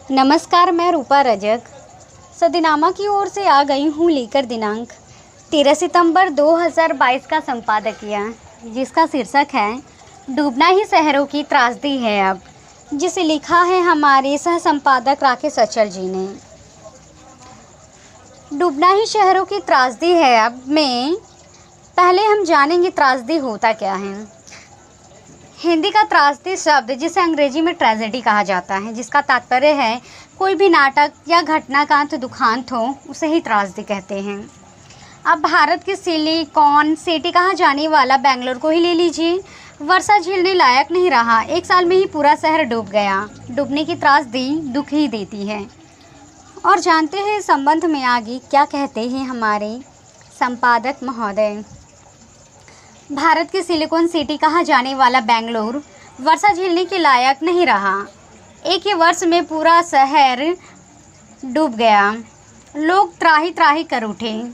नमस्कार, मैं रूपा रजक सदीनामा की ओर से आ गई हूँ लेकर दिनांक 13 सितंबर 2022 का संपादकीय, जिसका शीर्षक है डूबना ही शहरों की त्रासदी है अब, जिसे लिखा है हमारे सह संपादक राकेश अचल जी ने। डूबना ही शहरों की त्रासदी है अब में पहले हम जानेंगे त्रासदी होता क्या है। हिंदी का त्रासदी शब्द, जिसे अंग्रेजी में ट्रेजेडी कहा जाता है, जिसका तात्पर्य है कोई भी नाटक या घटना का अंत दुखांत हो, उसे ही त्रासदी कहते हैं। अब भारत की सिलिकॉन सिटी कहा जाने वाला बेंगलोर को ही ले लीजिए। वर्षा झेलने लायक नहीं रहा, 1 साल में ही पूरा शहर डूब गया। डूबने की त्रासदी दुख ही देती है। और जानते हैं इस संबंध में आगे क्या कहते हैं हमारे संपादक महोदय। भारत की सिलिकॉन सिटी कहा जाने वाला बेंगलोर वर्षा झेलने के लायक नहीं रहा। एक ही वर्ष में पूरा शहर डूब गया। लोग त्राही त्राही कर उठे,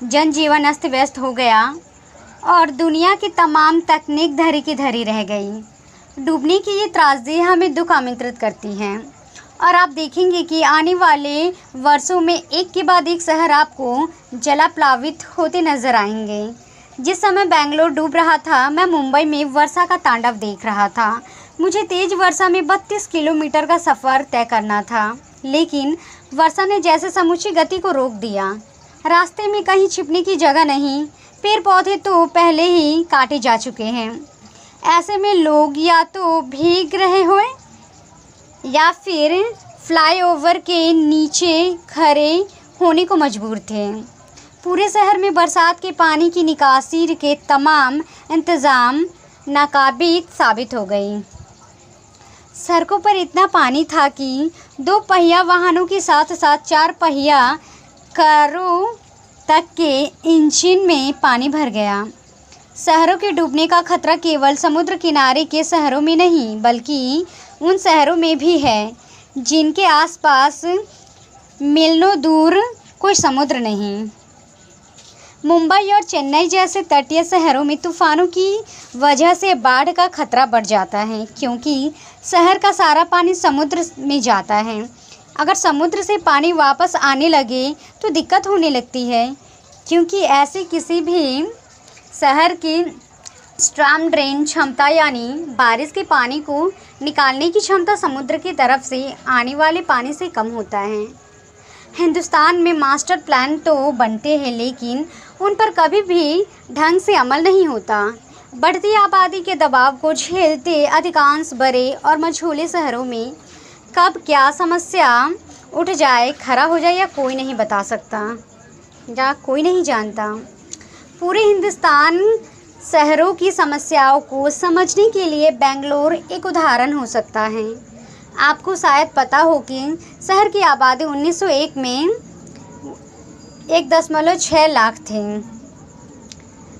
जनजीवन अस्त व्यस्त हो गया और दुनिया की तमाम तकनीक धरी की धरी रह गई। डूबने की ये त्रासदी हमें दुख आमंत्रित करती है और आप देखेंगे कि आने वाले वर्षों में एक के बाद एक शहर आपको जलाप्लावित होते नजर आएंगे। जिस समय बेंगलोर डूब रहा था, मैं मुंबई में वर्षा का तांडव देख रहा था। मुझे तेज वर्षा में 32 किलोमीटर का सफ़र तय करना था, लेकिन वर्षा ने जैसे समूची गति को रोक दिया। रास्ते में कहीं छिपने की जगह नहीं, पेड़ पौधे तो पहले ही काटे जा चुके हैं। ऐसे में लोग या तो भीग रहे हुए या फिर फ्लाईओवर के नीचे खड़े होने को मजबूर थे। पूरे शहर में बरसात के पानी की निकासी के तमाम इंतज़ाम नाकाबिज साबित हो गई। सड़कों पर इतना पानी था कि 2 पहिया वाहनों के साथ साथ 4 पहिया कारों तक के इंजन में पानी भर गया। शहरों के डूबने का खतरा केवल समुद्र किनारे के शहरों में नहीं, बल्कि उन शहरों में भी है जिनके आसपास मीलों दूर कोई समुद्र नहीं। मुंबई और चेन्नई जैसे तटीय शहरों में तूफानों की वजह से बाढ़ का खतरा बढ़ जाता है, क्योंकि शहर का सारा पानी समुद्र में जाता है। अगर समुद्र से पानी वापस आने लगे तो दिक्कत होने लगती है, क्योंकि ऐसे किसी भी शहर की स्टॉर्म ड्रेन क्षमता यानी बारिश के पानी को निकालने की क्षमता समुद्र की तरफ से आने वाले पानी से कम होता है। हिंदुस्तान में मास्टर प्लान तो बनते हैं, लेकिन उन पर कभी भी ढंग से अमल नहीं होता। बढ़ती आबादी के दबाव को झेलते अधिकांश बड़े और मझोले शहरों में कब क्या समस्या उठ जाए, खड़ा हो जाए, या कोई नहीं बता सकता या कोई नहीं जानता। पूरे हिंदुस्तान शहरों की समस्याओं को समझने के लिए बेंगलोर एक उदाहरण हो सकता है। आपको शायद पता हो कि शहर की आबादी 1901 में 1.6 लाख थे।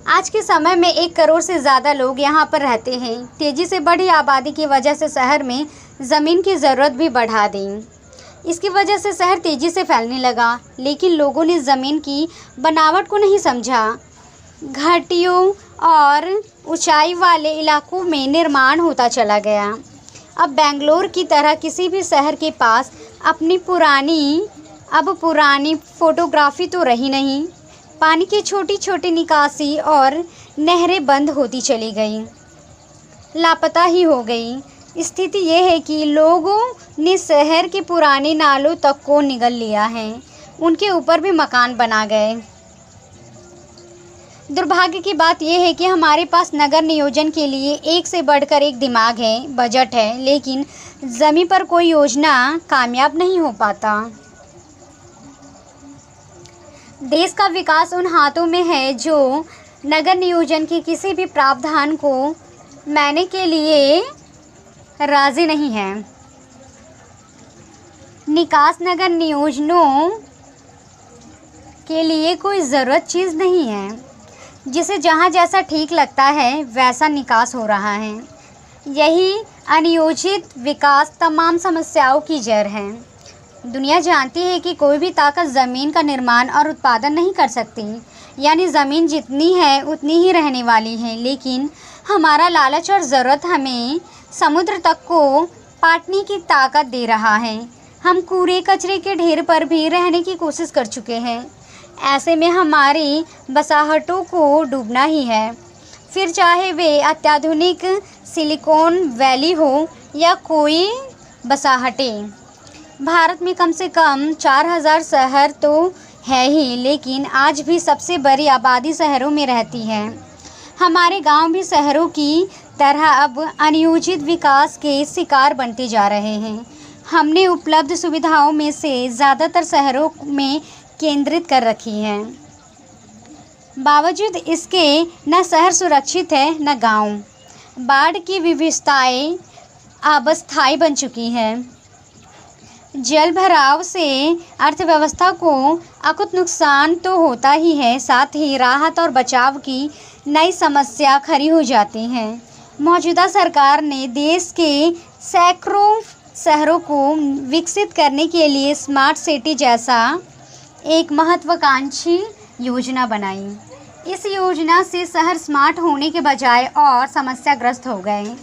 आज के समय में 1 करोड़ से ज़्यादा लोग यहाँ पर रहते हैं। तेज़ी से बढ़ी आबादी की वजह से शहर में ज़मीन की ज़रूरत भी बढ़ा दी। इसकी वजह से शहर तेज़ी से फैलने लगा, लेकिन लोगों ने ज़मीन की बनावट को नहीं समझा। घाटियों और ऊंचाई वाले इलाकों में निर्माण होता चला गया। अब बेंगलोर की तरह किसी भी शहर के पास अपनी पुरानी फोटोग्राफी तो रही नहीं। पानी की छोटी छोटी निकासी और नहरें बंद होती चली गई, लापता ही हो गई। स्थिति यह है कि लोगों ने शहर के पुराने नालों तक को निगल लिया है, उनके ऊपर भी मकान बना गए। दुर्भाग्य की बात यह है कि हमारे पास नगर नियोजन के लिए एक से बढ़कर एक दिमाग है, बजट है, लेकिन ज़मीन पर कोई योजना कामयाब नहीं हो पाता। देश का विकास उन हाथों में है जो नगर नियोजन के किसी भी प्रावधान को मानने के लिए राजी नहीं है। निकास नगर नियोजनों के लिए कोई ज़रूरत चीज़ नहीं है, जिसे जहाँ जैसा ठीक लगता है वैसा निकास हो रहा है। यही अनियोजित विकास तमाम समस्याओं की जड़ है। दुनिया जानती है कि कोई भी ताकत ज़मीन का निर्माण और उत्पादन नहीं कर सकती, यानी ज़मीन जितनी है उतनी ही रहने वाली है। लेकिन हमारा लालच और ज़रूरत हमें समुद्र तक को पाटने की ताकत दे रहा है। हम कूड़े कचरे के ढेर पर भी रहने की कोशिश कर चुके हैं। ऐसे में हमारी बसाहटों को डूबना ही है, फिर चाहे वे अत्याधुनिक सिलिकॉन वैली हो या कोई बसाहटें। भारत में कम से कम 4000 शहर तो है ही, लेकिन आज भी सबसे बड़ी आबादी शहरों में रहती है। हमारे गांव भी शहरों की तरह अब अनियोजित विकास के शिकार बनते जा रहे हैं। हमने उपलब्ध सुविधाओं में से ज़्यादातर शहरों में केंद्रित कर रखी हैं। बावजूद इसके न शहर सुरक्षित है न गांव। बाढ़ की विविधताएं अब अस्थायी बन चुकी हैं। जल भराव से अर्थव्यवस्था को अकुत नुकसान तो होता ही है, साथ ही राहत और बचाव की नई समस्या खड़ी हो जाती हैं। मौजूदा सरकार ने देश के सैकड़ों शहरों को विकसित करने के लिए स्मार्ट सिटी जैसा एक महत्वाकांक्षी योजना बनाई। इस योजना से शहर स्मार्ट होने के बजाय और समस्याग्रस्त हो गए,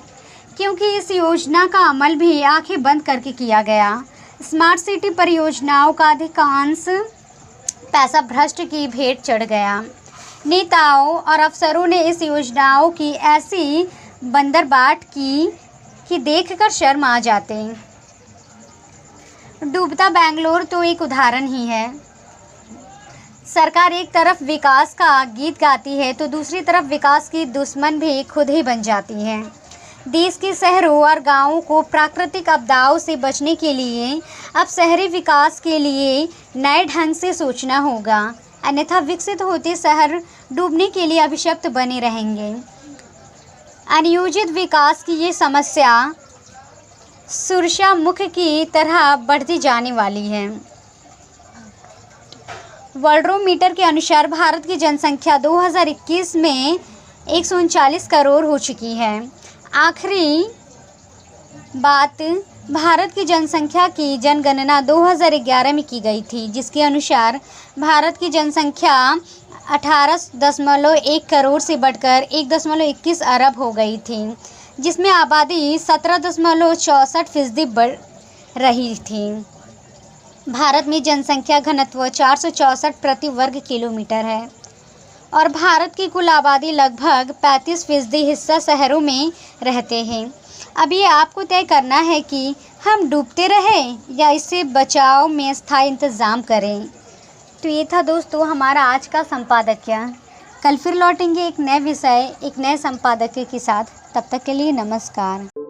क्योंकि इस योजना का अमल भी आंखें बंद करके किया गया। स्मार्ट सिटी परियोजनाओं का अधिकांश पैसा भ्रष्ट की भेंट चढ़ गया। नेताओं और अफसरों ने इस योजनाओं की ऐसी बंदरबाट की कि देखकर शर्म आ जाते। डूबता बेंगलोर तो एक उदाहरण ही है। सरकार एक तरफ विकास का गीत गाती है तो दूसरी तरफ विकास की दुश्मन भी खुद ही बन जाती है। देश के शहरों और गांवों को प्राकृतिक आपदाओं से बचने के लिए अब शहरी विकास के लिए नए ढंग से सोचना होगा, अन्यथा विकसित होते शहर डूबने के लिए अभिशप्त बने रहेंगे। अनियोजित विकास की ये समस्या सुरक्षामुख की तरह बढ़ती जाने वाली है। वर्ल्डोमीटर के अनुसार भारत की जनसंख्या 2021 में 139 करोड़ हो चुकी है। आखिरी बात भारत की जनसंख्या की जनगणना 2011 में की गई थी, जिसके अनुसार भारत की जनसंख्या 18.1 करोड़ से बढ़कर 1.21 अरब हो गई थी, जिसमें आबादी 17.64% बढ़ रही थी। भारत में जनसंख्या घनत्व 464 प्रति वर्ग किलोमीटर है और भारत की कुल आबादी लगभग 35% हिस्सा शहरों में रहते हैं। अब ये आपको तय करना है कि हम डूबते रहें या इससे बचाव में स्थायी इंतज़ाम करें। तो ये था दोस्तों हमारा आज का संपादकीय। कल फिर लौटेंगे एक नए विषय, एक नए संपादकीय के साथ। तब तक के लिए नमस्कार।